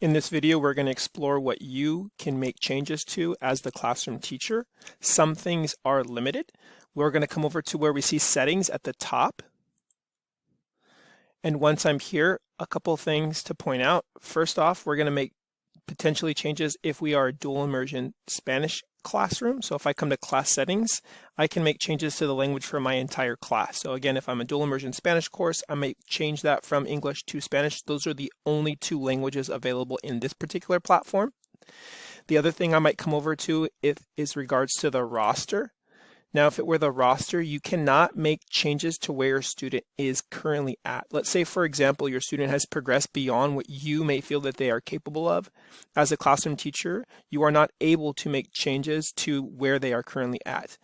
In this video, we're going to explore what you can make changes to as the classroom teacher. Some things are limited. We're going to come over to where we see settings at the top. And once I'm here, a couple things to point out. First off, we're going to make potentially changes if we are a dual immersion Spanish classroom. So if I come to class settings, I can make changes to the language for my entire class. So again, if I'm a dual immersion Spanish course, I may change that from English to Spanish. Those are the only two languages available in this particular platform. The other thing I might come over to is regards to the roster. Now, if it were the roster, you cannot make changes to where your student is currently at. Let's say, for example, your student has progressed beyond what you may feel that they are capable of. As a classroom teacher, you are not able to make changes to where they are currently at.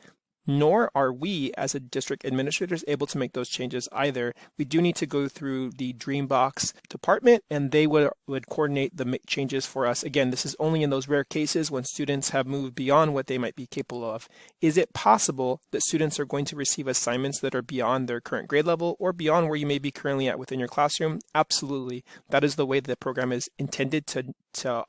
Nor are we, as a district administrators, able to make those changes either. We do need to go through the Dreambox department, and they would coordinate the changes for us. Again, this is only in those rare cases when students have moved beyond what they might be capable of. Is it possible that students are going to receive assignments that are beyond their current grade level or beyond where you may be currently at within your classroom? Absolutely. That is the way the program is intended to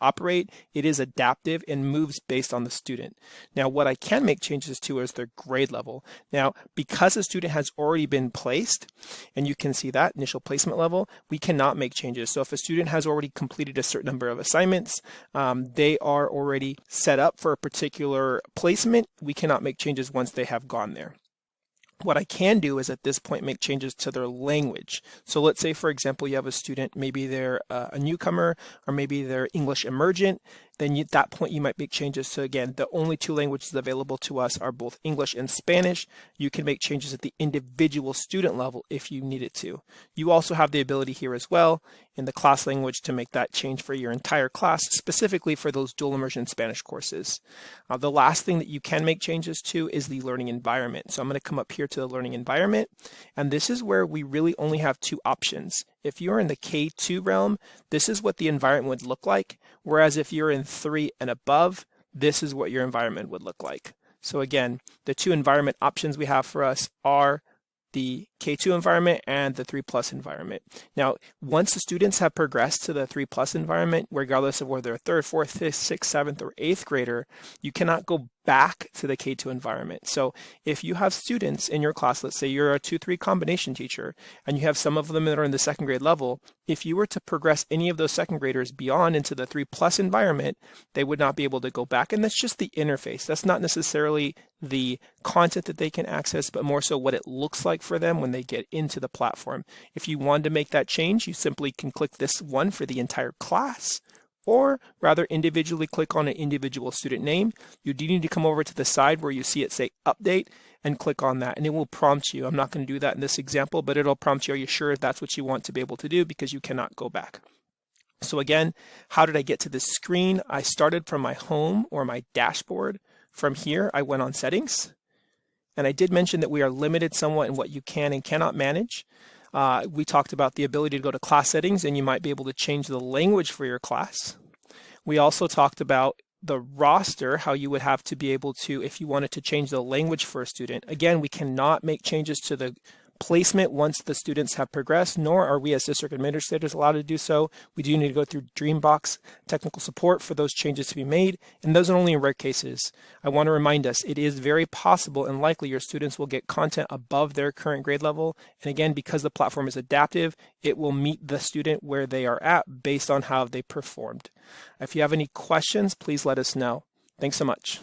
operate. It is adaptive and moves based on the student. Now, what I can make changes to is their grade level. Now, because a student has already been placed, and you can see that initial placement level, we cannot make changes. So if a student has already completed a certain number of assignments, they are already set up for a particular placement, we cannot make changes once they have gone there. What I can do is at this point make changes to their language. So let's say, for example, you have a student, maybe they're a newcomer or maybe they're English emergent. Then at that point you might make changes to, again, the only two languages available to us are both English and Spanish. You can make changes at the individual student level if you needed to. You also have the ability here as well in the class language to make that change for your entire class, specifically for those dual immersion Spanish courses. The last thing that you can make changes to is the learning environment. So I'm going to come up here to the learning environment, and this is where we really only have two options. If you're in the K2 realm, this is what the environment would look like, whereas if you're in 3 and above, this is what your environment would look like. So again, the two environment options we have for us are the K2 environment and the 3+ environment. Now, once the students have progressed to the 3+ environment, regardless of whether they're 3rd, 4th, 5th, 6th, 7th, or 8th grader, you cannot go back to the K2 environment. So if you have students in your class, let's say you're a 2-3 combination teacher, and you have some of them that are in the 2nd grade level, if you were to progress any of those 2nd graders beyond into the 3+ environment, they would not be able to go back. And that's just the interface. That's not necessarily the content that they can access, but more so what it looks like for them when they get into the platform. If you wanted to make that change, you simply can click this one for the entire class, or rather individually click on an individual student name. You do need to come over to the side where you see it say update and click on that, and it will prompt you. I'm not going to do that in this example, but it'll prompt you, are you sure that's what you want to be able to do, because you cannot go back. So again, how did I get to this screen? I started from my home or my dashboard. From here, I went on settings, and I did mention that we are limited somewhat in what you can and cannot manage. We talked about the ability to go to class settings, and you might be able to change the language for your class. We also talked about the roster, how you would have to be able to, if you wanted to change the language for a student. Again, we cannot make changes to the placement once the students have progressed, nor are we as district administrators allowed to do so. We do need to go through Dreambox technical support for those changes to be made, and those are only in rare cases. I want to remind us, it is very possible and likely your students will get content above their current grade level, and again, because the platform is adaptive, it will meet the student where they are at based on how they performed. If you have any questions, please let us know. Thanks so much.